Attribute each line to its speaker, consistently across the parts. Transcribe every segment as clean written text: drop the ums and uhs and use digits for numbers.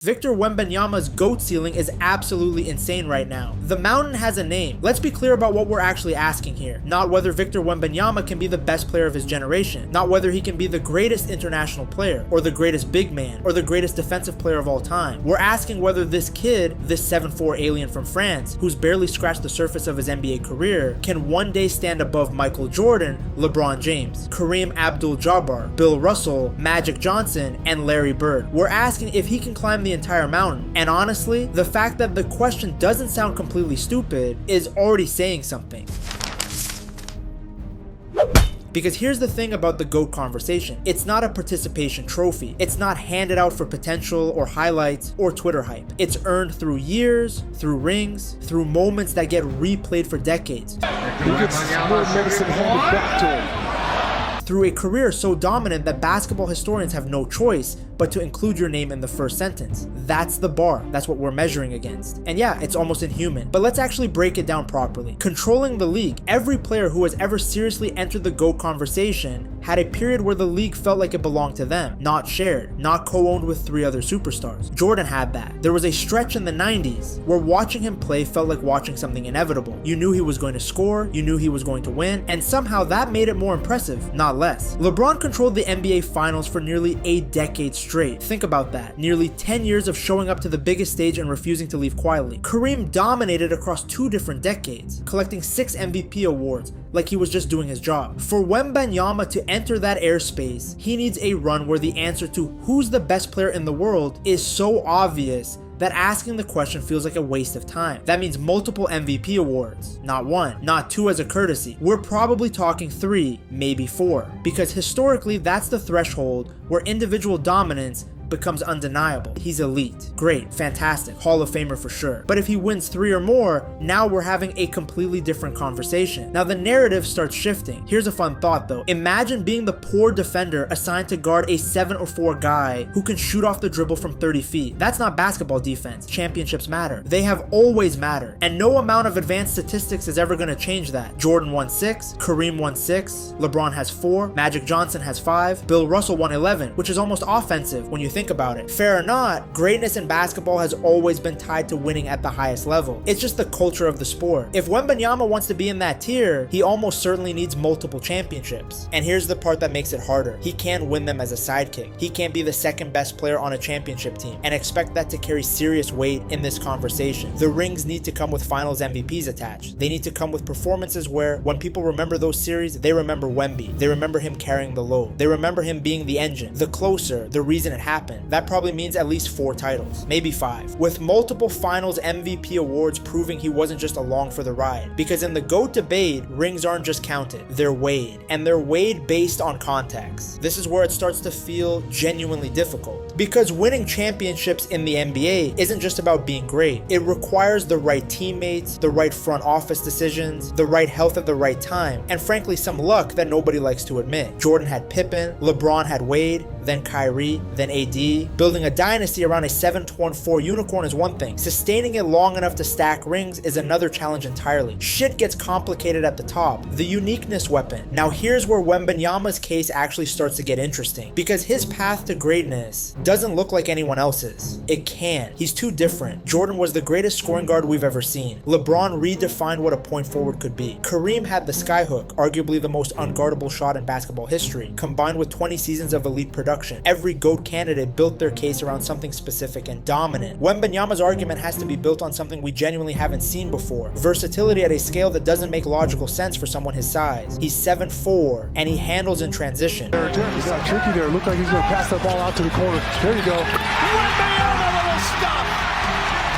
Speaker 1: Victor Wembanyama's GOAT ceiling is absolutely insane right now. The mountain has a name. Let's be clear about what we're actually asking here. Not whether Victor Wembanyama can be the best player of his generation. Not whether he can be the greatest international player, or the greatest big man, or the greatest defensive player of all time. We're asking whether this kid, this 7'4" alien from France, who's barely scratched the surface of his NBA career, can one day stand above Michael Jordan, LeBron James, Kareem Abdul-Jabbar, Bill Russell, Magic Johnson, and Larry Bird. We're asking if he can climb the entire mountain. And honestly, the fact that the question doesn't sound completely stupid is already saying something. Because here's the thing about the GOAT conversation. It's not a participation trophy. It's not handed out for potential or highlights or Twitter hype. It's earned through years, through rings, through moments that get replayed for decades.
Speaker 2: He gets more medicine handed back to him.
Speaker 1: Through a career so dominant that basketball historians have no choice but to include your name in the first sentence. That's the bar. That's what we're measuring against. And yeah, it's almost inhuman. But let's actually break it down properly. Controlling the league, every player who has ever seriously entered the GOAT conversation had a period where the league felt like it belonged to them, not shared, not co-owned with 3 other superstars. Jordan had that. There was a stretch in the 90s where watching him play felt like watching something inevitable. You knew he was going to score, you knew he was going to win, and somehow that made it more impressive, not less. LeBron controlled the NBA Finals for nearly a decade straight. Think about that. Nearly 10 years of showing up to the biggest stage and refusing to leave quietly. Kareem dominated across 2 different decades, collecting 6 MVP awards like he was just doing his job. For Wembanyama to enter that airspace, he needs a run where the answer to who's the best player in the world is so obvious that asking the question feels like a waste of time. That means multiple MVP awards, not 1, not 2 as a courtesy. We're probably talking 3, maybe 4, because historically that's the threshold where individual dominance becomes undeniable. He's elite. Great, fantastic, Hall of Famer for sure. But if he wins 3 or more, now we're having a completely different conversation. Now the narrative starts shifting. Here's a fun thought though. Imagine being the poor defender assigned to guard a 7 or 4 guy who can shoot off the dribble from 30 feet. That's not basketball defense. Championships matter. They have always mattered. And no amount of advanced statistics is ever going to change that. Jordan won 6, Kareem won 6, LeBron has 4, Magic Johnson has 5, Bill Russell won 11, which is almost offensive when you think about it. Fair or not, greatness in basketball has always been tied to winning at the highest level. It's just the culture of the sport. If Wembanyama wants to be in that tier, he almost certainly needs multiple championships. And here's the part that makes it harder. He can't win them as a sidekick. He can't be the second best player on a championship team and expect that to carry serious weight in this conversation. The rings need to come with finals MVPs attached. They need to come with performances where when people remember those series, they remember Wemby. They remember him carrying the load. They remember him being the engine, the closer, the reason it happened. That probably means at least 4 titles, maybe 5, with multiple finals MVP awards proving he wasn't just along for the ride. Because in the GOAT debate, rings aren't just counted, they're weighed, and they're weighed based on context. This is where it starts to feel genuinely difficult. Because winning championships in the NBA isn't just about being great. It requires the right teammates, the right front office decisions, the right health at the right time, and frankly some luck that nobody likes to admit. Jordan had Pippen, LeBron had Wade, then Kyrie, then AD. Building a dynasty around a 7-4 unicorn is one thing. Sustaining it long enough to stack rings is another challenge entirely. Shit gets complicated at the top. The uniqueness weapon. Now here's where Wembanyama's case actually starts to get interesting, because his path to greatness doesn't look like anyone else's. It can't. He's too different. Jordan was the greatest scoring guard we've ever seen. LeBron redefined what a point forward could be. Kareem had the skyhook, arguably the most unguardable shot in basketball history, combined with 20 seasons of elite production. Every GOAT candidate built their case around something specific and dominant. Wembanyama's argument has to be built on something we genuinely haven't seen before. Versatility at a scale that doesn't make logical sense for someone his size. He's 7'4", and he handles in transition.
Speaker 2: He's got tricky there. Looked like he's going to pass that ball out to the corner. There you go. Wembanyama little stop.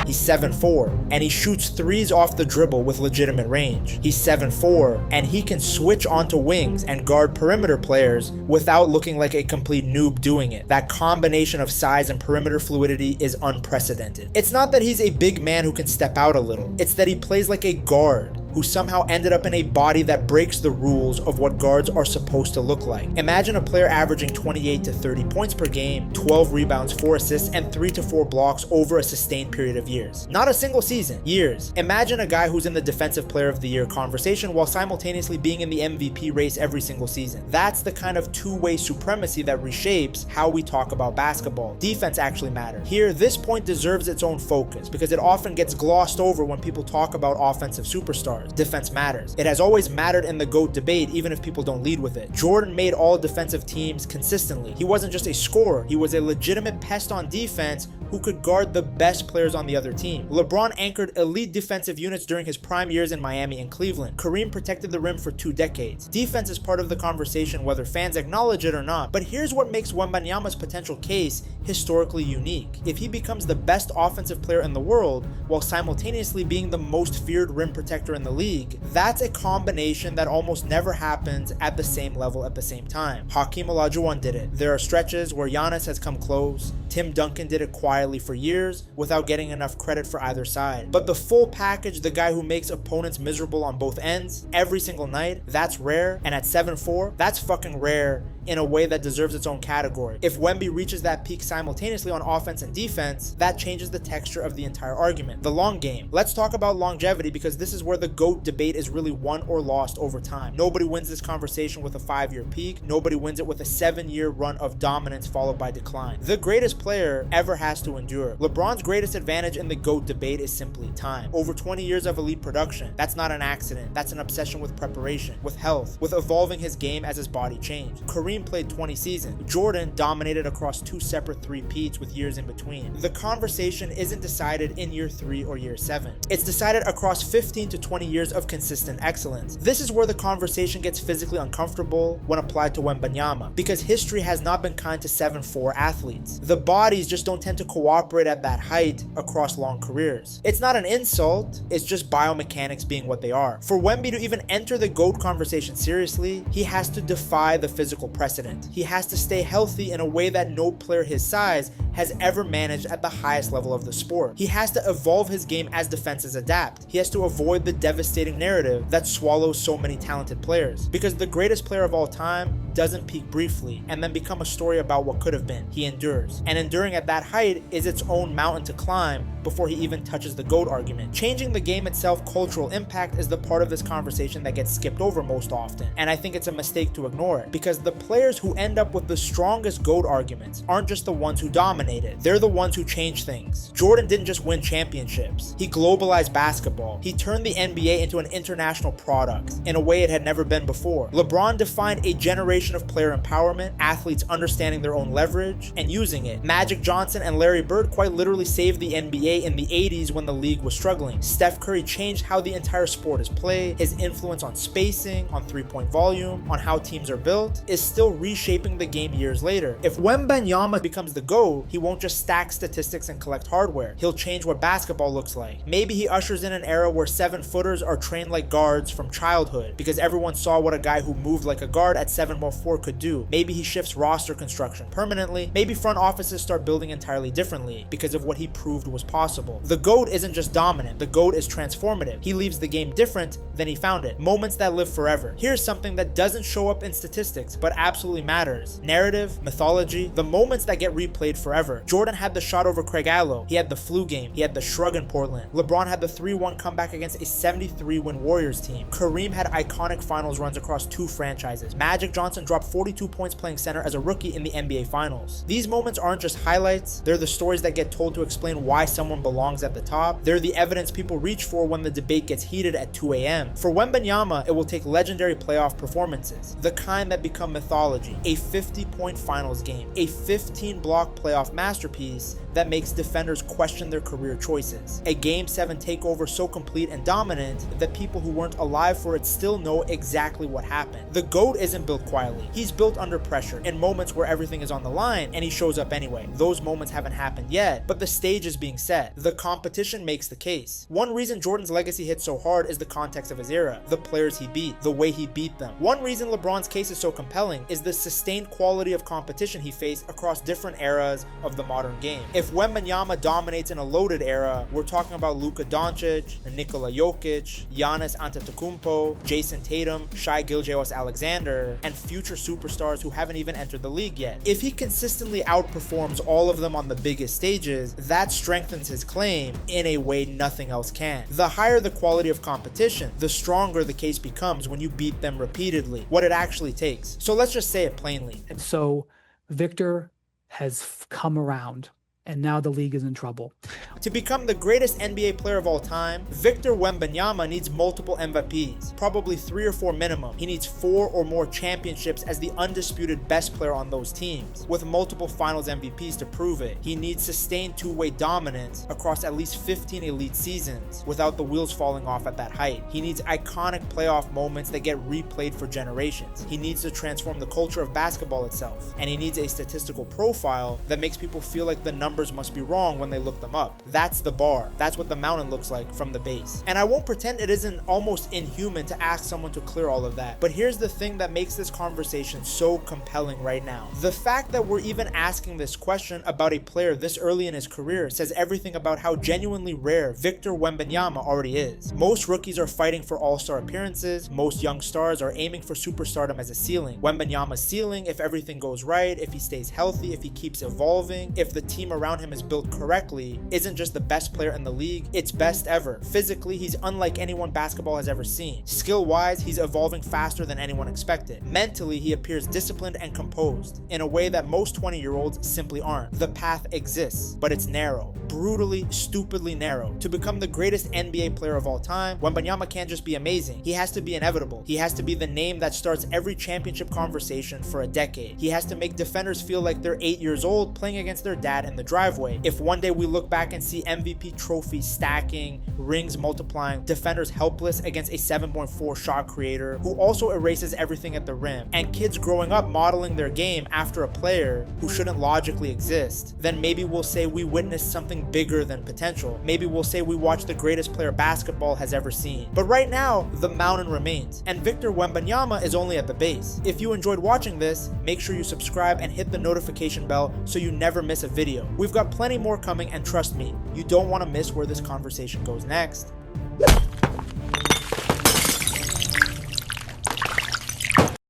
Speaker 1: He's 7'4", and he shoots 3s off the dribble with legitimate range. He's 7'4", and he can switch onto wings and guard perimeter players without looking like a complete noob doing it. That combination of size and perimeter fluidity is unprecedented. It's not that he's a big man who can step out a little. It's that he plays like a guard who somehow ended up in a body that breaks the rules of what guards are supposed to look like. Imagine a player averaging 28 to 30 points per game, 12 rebounds, 4 assists, and 3 to 4 blocks over a sustained period of years. Not a single season, years. Imagine a guy who's in the Defensive Player of the Year conversation while simultaneously being in the MVP race every single season. That's the kind of two-way supremacy that reshapes how we talk about basketball. Defense actually matters. Here, this point deserves its own focus because it often gets glossed over when people talk about offensive superstars. Defense matters. It has always mattered in the GOAT debate, even if people don't lead with it. Jordan made all defensive teams consistently. He wasn't just a scorer, he was a legitimate pest on defense who could guard the best players on the other team. LeBron anchored elite defensive units during his prime years in Miami and Cleveland. Kareem protected the rim for 2 decades. Defense is part of the conversation whether fans acknowledge it or not, but here's what makes Wembanyama's potential case historically unique. If he becomes the best offensive player in the world while simultaneously being the most feared rim protector in the league, that's a combination that almost never happens at the same level at the same time. Hakeem Olajuwon did it. There are stretches where Giannis has come close. Tim Duncan did it quietly for years without getting enough credit for either side. But the full package, the guy who makes opponents miserable on both ends every single night, that's rare. And at 7'4", that's fucking rare in a way that deserves its own category. If Wemby reaches that peak simultaneously on offense and defense, that changes the texture of the entire argument. The long game. Let's talk about longevity because this is where the GOAT debate is really won or lost over time. Nobody wins this conversation with a 5-year peak. Nobody wins it with a 7-year run of dominance followed by decline. The greatest player ever has to endure. LeBron's greatest advantage in the GOAT debate is simply time. Over 20 years of elite production. That's not an accident. That's an obsession with preparation, with health, with evolving his game as his body changed. Kareem played 20 seasons. Jordan dominated across 2 separate three-peats with years in between. The conversation isn't decided in year 3 or year 7. It's decided across 15 to 20 years of consistent excellence. This is where the conversation gets physically uncomfortable when applied to Wembanyama, because history has not been kind to 7'4" athletes. The bodies just don't tend to cooperate at that height across long careers. It's not an insult, it's just biomechanics being what they are. For Wemby to even enter the GOAT conversation seriously, he has to defy the physical precedent. He has to stay healthy in a way that no player his size has ever managed at the highest level of the sport. He has to evolve his game as defenses adapt. He has to avoid the devastating narrative that swallows so many talented players. Because the greatest player of all time doesn't peak briefly and then become a story about what could have been. He endures. And enduring at that height is its own mountain to climb before he even touches the GOAT argument. Changing the game itself, cultural impact, is the part of this conversation that gets skipped over most often. And I think it's a mistake to ignore it, because the players who end up with the strongest GOAT arguments aren't just the ones who dominated. They're the ones who changed things. Jordan didn't just win championships. He globalized basketball. He turned the NBA into an international product in a way it had never been before. LeBron defined a generation of player empowerment, athletes understanding their own leverage and using it. Magic Johnson and Larry Bird quite literally saved the NBA in the 80s when the league was struggling. Steph Curry changed how the entire sport is played. His influence on spacing, on three-point volume, on how teams are built is still reshaping the game years later. If Wembanyama becomes the GOAT, he won't just stack statistics and collect hardware. He'll change what basketball looks like. Maybe he ushers in an era where 7-footers are trained like guards from childhood because everyone saw what a guy who moved like a guard at 7'4" could do. Maybe he shifts roster construction permanently. Maybe front offices start building entirely differently because of what he proved was possible. The GOAT isn't just dominant. The GOAT is transformative. He leaves the game different than he found it. Moments that live forever. Here's something that doesn't show up in statistics but absolutely matters. Narrative, mythology, the moments that get replayed forever. Jordan had the shot over Craig Allo. He had the flu game. He had the shrug in Portland. LeBron had the 3-1 comeback against a 73-win Warriors team. Kareem had iconic finals runs across 2 franchises. Magic Johnson dropped 42 points playing center as a rookie in the NBA Finals. These moments aren't just highlights. They're the stories that get told to explain why someone belongs at the top. They're the evidence people reach for when the debate gets heated at 2 a.m. For Wembanyama, it will take legendary playoff performances, the kind that become mythology, a 50-point finals game, a 15-block playoff masterpiece that makes defenders question their career choices, a Game 7 takeover so complete and dominant that people who weren't alive for it still know exactly what happened. The GOAT isn't built quietly. He's built under pressure, in moments where everything is on the line, and he shows up anyway. Those moments haven't happened yet, but the stage is being set. The competition makes the case. One reason Jordan's legacy hits so hard is the context of his era, the players he beat, the way he beat them. One reason LeBron's case is so compelling is the sustained quality of competition he faced across different eras of the modern game. If If Wembanyama dominates in a loaded era, we're talking about Luka Doncic, Nikola Jokic, Giannis Antetokounmpo, Jason Tatum, Shai Gilgeous-Alexander, and future superstars who haven't even entered the league yet. If he consistently outperforms all of them on the biggest stages, that strengthens his claim in a way nothing else can. The higher the quality of competition, the stronger the case becomes when you beat them repeatedly, what it actually takes. So let's just say it plainly.
Speaker 3: And so Victor has come around, and now the league is in trouble.
Speaker 1: To become the greatest NBA player of all time, Victor Wembanyama needs multiple MVPs, probably 3 or 4 minimum. He needs 4 or more championships as the undisputed best player on those teams, with multiple finals MVPs to prove it. He needs sustained two-way dominance across at least 15 elite seasons without the wheels falling off at that height. He needs iconic playoff moments that get replayed for generations. He needs to transform the culture of basketball itself, and he needs a statistical profile that makes people feel like the numbers must be wrong when they look them up. That's the bar. That's what the mountain looks like from the base. And I won't pretend it isn't almost inhuman to ask someone to clear all of that. But here's the thing that makes this conversation so compelling right now. The fact that we're even asking this question about a player this early in his career says everything about how genuinely rare Victor Wembanyama already is. Most rookies are fighting for all-star appearances. Most young stars are aiming for superstardom as a ceiling. Wembanyama's ceiling, if everything goes right, if he stays healthy, if he keeps evolving, if the team around him is built correctly, isn't just the best player in the league, it's best ever. Physically, he's unlike anyone basketball has ever seen. Skill-wise, he's evolving faster than anyone expected. Mentally, he appears disciplined and composed in a way that most 20-year-olds simply aren't. The path exists, but it's narrow. Brutally, stupidly narrow. To become the greatest NBA player of all time, Wembanyama can't just be amazing. He has to be inevitable. He has to be the name that starts every championship conversation for a decade. He has to make defenders feel like they're 8 years old playing against their dad in the driveway. If one day we look back and see MVP trophies stacking, rings multiplying, defenders helpless against a 7.4 shot creator who also erases everything at the rim, and kids growing up modeling their game after a player who shouldn't logically exist, then maybe we'll say we witnessed something bigger than potential. Maybe we'll say we watched the greatest player basketball has ever seen. But right now, the mountain remains, and Victor Wembanyama is only at the base. If you enjoyed watching this, make sure you subscribe and hit the notification bell so you never miss a video. We've got plenty more coming, and trust me, you don't want to miss where this conversation goes next.